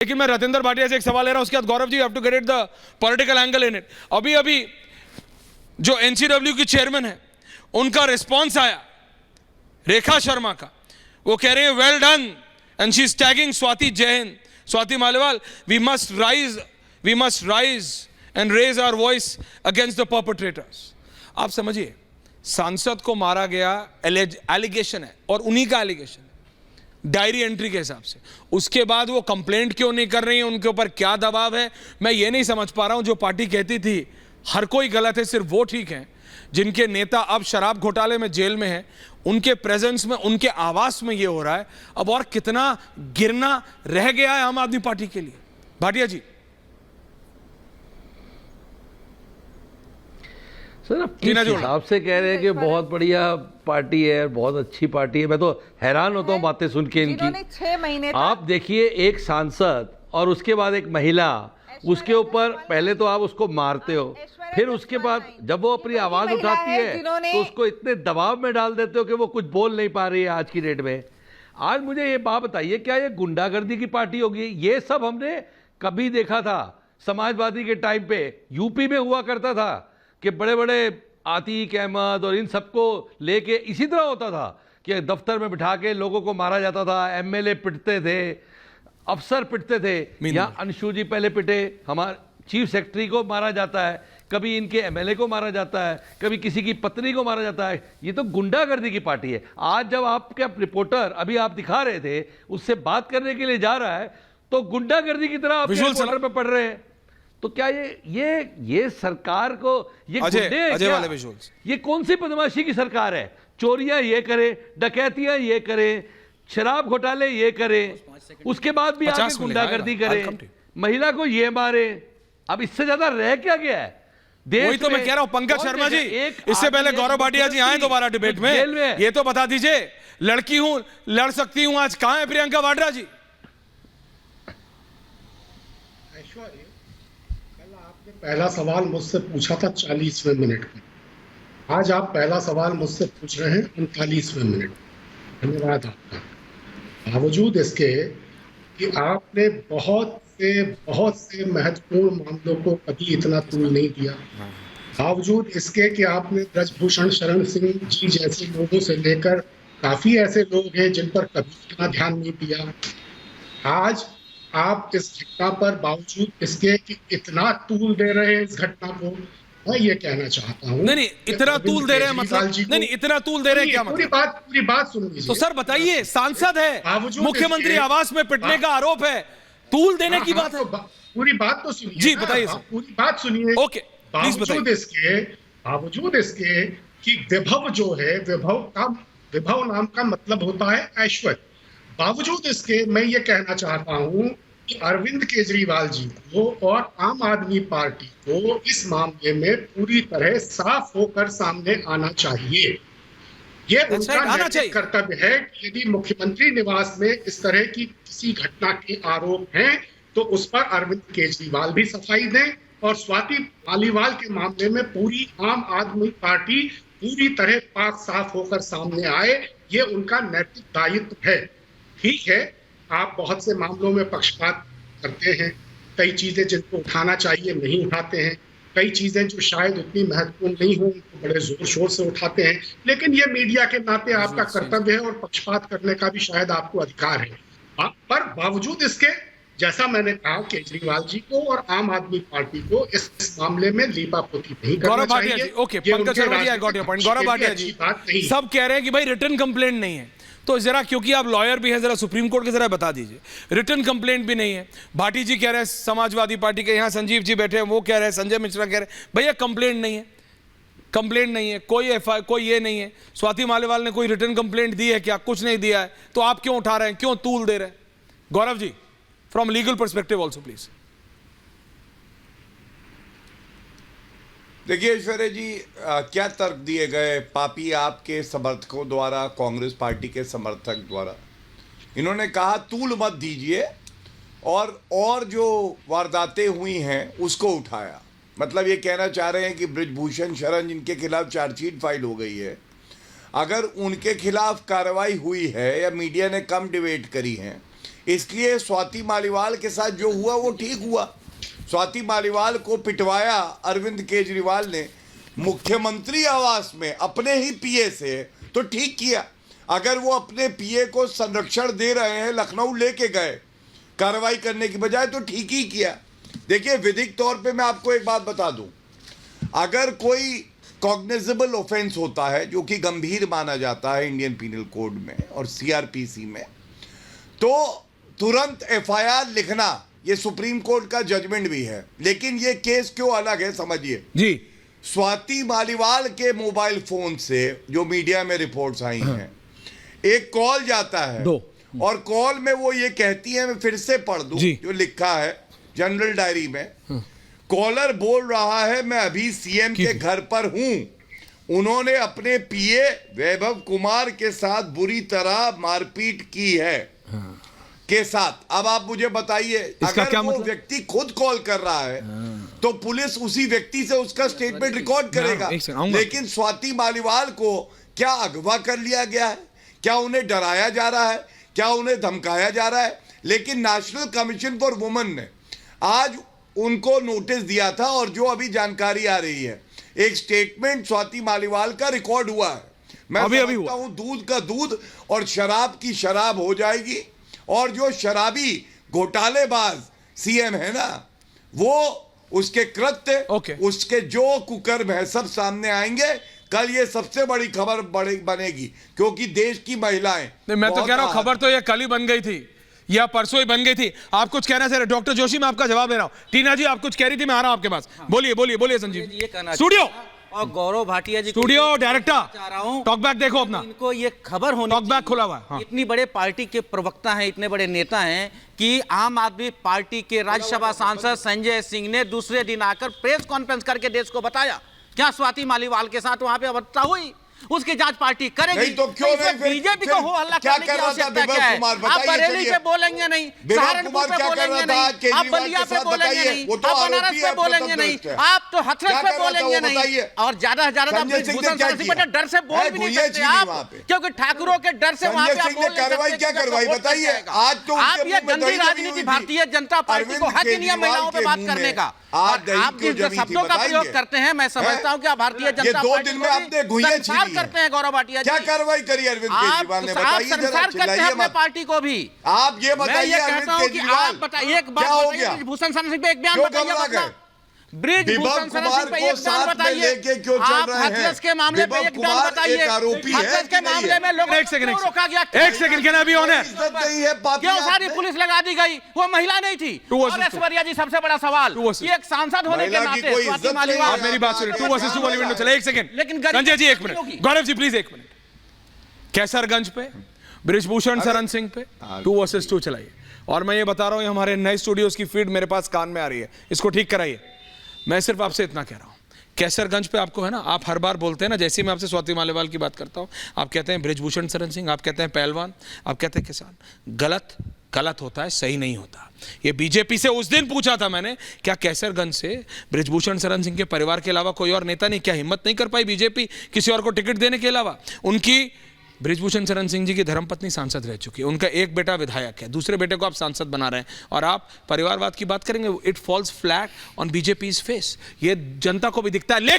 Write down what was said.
लेकिन मैं रतेंद्र भाटिया से एक सवाल ले रहा हूं, उसके बाद Gaurav ji, you have to get the political angle in it. अभी अभी जो एनसीडब्ल्यू की चेयरमैन है, उनका रिस्पॉन्स आया रेखा शर्मा का, वो कह रहे हैं well done, and she is tagging Swati Jain, Swati Maliwal, we must rise and raise our voice against the perpetrators. आप समझिए, सांसद को मारा गया, एलिगेशन है, और उन्हीं का एलिगेशन है डायरी एंट्री के हिसाब से। उसके बाद वो कंप्लेंट क्यों नहीं कर रही है, उनके ऊपर क्या दबाव है, मैं ये नहीं समझ पा रहा हूं। जो पार्टी कहती थी हर कोई गलत है, सिर्फ वो ठीक है, जिनके नेता अब शराब घोटाले में जेल में है, उनके प्रेजेंस में, उनके आवास में ये हो रहा है। अब और कितना गिरना रह गया है आम आदमी पार्टी के लिए। भाटिया जी। सर, आप किस हिसाब से कह रहे हैं कि बहुत बढ़िया पार्टी है, बहुत अच्छी पार्टी है? मैं तो हैरान होता हूँ बातें सुन के इनकी। 6 महीने आप देखिए, एक सांसद और उसके बाद एक महिला, उसके ऊपर पहले तो आप उसको मारते हो, फिर उसके बाद जब वो अपनी आवाज उठाती है तो उसको इतने दबाव में डाल देते हो कि वो कुछ बोल नहीं पा रही है आज की डेट में। आज मुझे ये बात बताइए, क्या ये गुंडागर्दी की पार्टी होगी? ये सब हमने कभी देखा था समाजवादी के टाइम पे, यूपी में हुआ करता था कि बड़े बड़े आतिक अहमद और इन सबको लेके इसी तरह होता था कि दफ्तर में बिठा के लोगों को मारा जाता था, एमएलए पिटते थे, अफसर पिटते थे। यहाँ अंशु जी पहले पिटे, हमारे चीफ सेक्रेटरी को मारा जाता है, कभी इनके एमएलए को मारा जाता है, कभी किसी की पत्नी को मारा जाता है। ये तो गुंडागर्दी की पार्टी है। आज जब आपके रिपोर्टर अभी आप दिखा रहे थे, उससे बात करने के लिए जा रहा है तो गुंडागर्दी की तरह आप रिपोर्टर पे पढ़ रहे हैं। तो क्या ये सरकार को ये अजय वाले विजुअल्स, ये कौन सी बदमाशी की सरकार है? चोरियां ये करे, डकैतियां ये करे, शराब घोटाले ये करे, उसके बाद भी आगे गुंडागर्दी करे, महिला को ये मारे। अब इससे ज्यादा रह क्या गया है देश? वही तो मैं कह रहा हूं पंकज शर्मा जी, इससे पहले गौरव भाटिया जी आए दोबारा डिबेट में, ये तो बता दीजिए, लड़की हूं, लड़ सकती हूं, आज कहां है प्रियंका वाड्रा जी? पहला सवाल मुझसे पूछा था 40वें मिनट में, आज आप पहला सवाल मुझसे पूछ रहे हैं 39वें मिनट। धन्यवाद आपका। बावजूद इसके कि आपने बहुत से महत्वपूर्ण मामलों को कभी इतना तूल नहीं दिया, बावजूद इसके कि आपने ब्रजभूषण शरण सिंह जी जैसे लोगों से लेकर काफी ऐसे लोग हैं जिन पर कभी इतना ध्यान नहीं दिया, आज आप इस घटना पर बावजूद इसके कि इतना तूल दे रहे हैं इस घटना को। मैं ये कहना चाहता हूँ, नहीं इतना तूल दे रहे हैं मतलब, नहीं इतना तूल दे रहे हैं क्या मतलब? पूरी बात सुन लीजिए। तो सर बताइए, सांसद है, मुख्यमंत्री आवास में पिटने का आरोप है, तूल देने की बात है? पूरी बात तो सुनिए जी, बताइए सर, पूरी बात सुनिए। ओके, बावजूद इसके कि विभव जो है, विभव नाम का मतलब होता है ऐश्वर्य। बावजूद इसके मैं ये कहना चाहता हूं कि अरविंद केजरीवाल जी को और आम आदमी पार्टी को इस मामले में पूरी तरह साफ होकर सामने आना चाहिए। ये उनका नैतिक कर्तव्य है कि यदि मुख्यमंत्री निवास में इस तरह की किसी घटना के आरोप हैं तो उस पर अरविंद केजरीवाल भी सफाई दें, और स्वाति मालीवाल के मामले में पूरी आम आदमी पार्टी पूरी तरह पाक साफ होकर सामने आए। ये उनका नैतिक दायित्व है। ठीक है, आप बहुत से मामलों में पक्षपात करते हैं, कई चीजें जिनको उठाना चाहिए नहीं उठाते हैं, कई चीजें जो शायद उतनी महत्वपूर्ण नहीं हो उनको बड़े जोर शोर से उठाते हैं, लेकिन ये मीडिया के नाते आपका कर्तव्य है और पक्षपात करने का भी शायद आपको अधिकार है। पर बावजूद इसके, जैसा मैंने कहा, केजरीवाल जी को और आम आदमी पार्टी को इस मामले में लीपापोती नहीं करना चाहिए। Okay, Pankaj Sharma ji, I got your point. Gaurav Bhatia ji, सब कह रहे हैं कि भाई रिटर्न कंप्लेंट नहीं है, तो जरा, क्योंकि आप लॉयर भी हैं, जरा सुप्रीम कोर्ट के जरा बता दीजिए, रिटर्न कंप्लेंट भी नहीं है। भाटी जी कह रहे हैं, समाजवादी पार्टी के यहाँ संजीव जी बैठे हैं, वो कह रहे हैं, संजय मिश्रा कह रहे हैं, भैया कंप्लेंट नहीं है, कंप्लेंट नहीं है, कोई ये नहीं है। स्वाति मालिवाल ने कोई रिटर्न कंप्लेंट दी है क्या? कुछ नहीं दिया है, तो आप क्यों उठा रहे हैं, क्यों तूल दे रहे हैं? Gaurav ji, from legal perspective also please. देखिए ऐश्वर्या जी, क्या तर्क दिए गए पापी आपके समर्थकों द्वारा, कांग्रेस पार्टी के समर्थक द्वारा। इन्होंने कहा तूल मत दीजिए, और जो वारदातें हुई हैं उसको उठाया। मतलब ये कहना चाह रहे हैं कि ब्रजभूषण शरण जिनके खिलाफ चार्जशीट फाइल हो गई है, अगर उनके खिलाफ कार्रवाई हुई है या मीडिया ने कम डिबेट करी है, इसलिए स्वाति मालीवाल के साथ जो हुआ वो ठीक हुआ। स्वाति मालीवाल को पिटवाया अरविंद केजरीवाल ने मुख्यमंत्री आवास में अपने ही पीए से, तो ठीक किया। अगर वो अपने पीए को संरक्षण दे रहे हैं, लखनऊ लेके गए कार्रवाई करने की बजाय, तो ठीक ही किया। देखिए, विधिक तौर पे मैं आपको एक बात बता दूं, अगर कोई कॉग्निजेबल ऑफेंस होता है जो कि गंभीर माना जाता है इंडियन पीनल कोड में और सीआरपीसी में, तो तुरंत एफआईआर लिखना, ये सुप्रीम कोर्ट का जजमेंट भी है। लेकिन ये केस क्यों अलग है समझिए जी। स्वाति मालीवाल के मोबाइल फोन से जो मीडिया में रिपोर्ट्स आई हैं, एक कॉल जाता है और कॉल में वो ये कहती है, मैं फिर से पढ़ दूं जो लिखा है जनरल डायरी में, कॉलर बोल रहा है मैं अभी सीएम के घर पर हूं, उन्होंने अपने पीए वैभव कुमार के साथ बुरी तरह मारपीट की है के साथ। अब आप मुझे बताइए, अगर वो व्यक्ति खुद कॉल कर रहा है तो पुलिस उसी व्यक्ति से उसका स्टेटमेंट रिकॉर्ड करेगा। लेकिन स्वाति मालीवाल को क्या अगवा कर लिया गया है? क्या उन्हें डराया जा रहा है? क्या उन्हें धमकाया जा रहा है? लेकिन नेशनल कमीशन फॉर वुमेन ने आज उनको नोटिस दिया था और जो अभी जानकारी आ रही है, एक स्टेटमेंट स्वाति मालीवाल का रिकॉर्ड हुआ है। मैं समझता हूं दूध का दूध और शराब की शराब हो जाएगी, और जो शराबी घोटालेबाज सीएम है ना, वो उसके कृत्य उसके जो कुकर्म है सब सामने आएंगे। कल ये सबसे बड़ी खबर बनेगी, क्योंकि देश की महिलाएं, मैं तो कह रहा हूं खबर तो ये कल ही बन गई थी या परसों ही बन गई थी। आप कुछ कहना चाह रहे? डॉक्टर जोशी, मैं आपका जवाब दे रहा हूं। टीना जी, आप कुछ कह रही थी, मैं आ रहा हूं आपके पास। बोलिए बोलिए बोलिए संजीव। स्टूडियो और गौरव भाटिया जी, स्टूडियो डायरेक्टर, चाह रहा हूं टॉक बैक देखो अपना। इनको ये खबर होनी टॉक बैक खुला हुआ है। हाँ। इतनी बड़े पार्टी के प्रवक्ता हैं, इतने बड़े नेता हैं कि आम आदमी पार्टी के राज्यसभा सांसद संजय सिंह ने दूसरे दिन आकर प्रेस कॉन्फ्रेंस करके देश को बताया क्या स्वाति मालीवाल के साथ वहां पे अवस्था हुई, उसकी जांच पार्टी करेगी। नहीं तो क्यों नहीं? बीजेपी को हो हल्ला करने की आवश्यकता क्या है? आप बरेली पे बोलेंगे नहीं, सहारनपुर पे बोलेंगे नहीं, आप बलिया पे बोलेंगे नहीं, आप बनारस पे बोलेंगे नहीं, आप तो हथरस पे बोलेंगे नहीं, और ज्यादा से ज्यादा भूषण शरण सिंह पे डर से बोल भी नहीं सकते आप, क्योंकि ठाकुरों के डर से वहां पे आप बोल नहीं सकते। क्या कार्रवाई बताइए? आज तो आप ये गंदी राजनीति, भारतीय जनता पार्टी को हक ही नहीं है महिलाओं पे बात करने का। आप जिस शब्दों का प्रयोग करते हैं, मैं समझता हूं कि आप भारतीय जनता पार्टी को करते हैं। गौरव भाटिया जी, क्या कार्रवाई करी अरविंद केजरीवाल ने? बताइए जरा, संसार करते हैं अपने पार्टी को भी। आप ये बताइए अरविंद केजरीवाल, एक बात बताइए, भूषण शरण सिंह पे एक बयान बताइए, ब्रिजभूषण शरण सिंह पे एक बयान बताइए, आप हाथरस के मामले पे एक बयान बताइए, हाथरस के मामले में लोगों को रोका गया, एक सेकंड कहना भी होना है, क्यों सारी पुलिस लगा दी गई? वो महिला नहीं थी। और ऐश्वर्या जी, सबसे बड़ा सवाल, ये एक सांसद होने के नाते स्वाति मालीवाल, मेरी बात सुनिए, 2 वर्सेस 2 वाली विंडो चले। एक सेकंड, लेकिन संजय जी एक मिनट, गौरव जी प्लीज एक मिनट। कैसरगंज पे ब्रिजभूषण शरण सिंह पे 2 वर्सेस 2 चलाइए। और मैं ये बता रहा हूं, हमारे नए स्टूडियोज की फीड मेरे पास कान में आ रही है, इसको ठीक कराइए। मैं सिर्फ आपसे इतना कह रहा हूं, कैसरगंज पे आपको है ना, आप हर बार बोलते हैं ना, जैसे मैं आपसे स्वाति मालीवाल की बात करता हूं, आप कहते हैं ब्रिजभूषण शरण सिंह, आप कहते हैं पहलवान, आप कहते हैं किसान। गलत होता है, सही नहीं होता। ये बीजेपी से उस दिन पूछा था मैंने, क्या कैसरगंज से ब्रिजभूषण शरण सिंह के परिवार के अलावा कोई और नेता नहीं? क्या हिम्मत नहीं कर पाई बीजेपी किसी और को टिकट देने के अलावा? उनकी ब्रिजभूषण शरण सिंह जी की धर्मपत्नी सांसद रह चुकी है, उनका एक बेटा विधायक है, दूसरे बेटे को आप सांसद बना रहे हैं, और आप परिवारवाद की बात करेंगे। It falls flat on BJP's face. ये जनता को भी दिखता है। लेकिन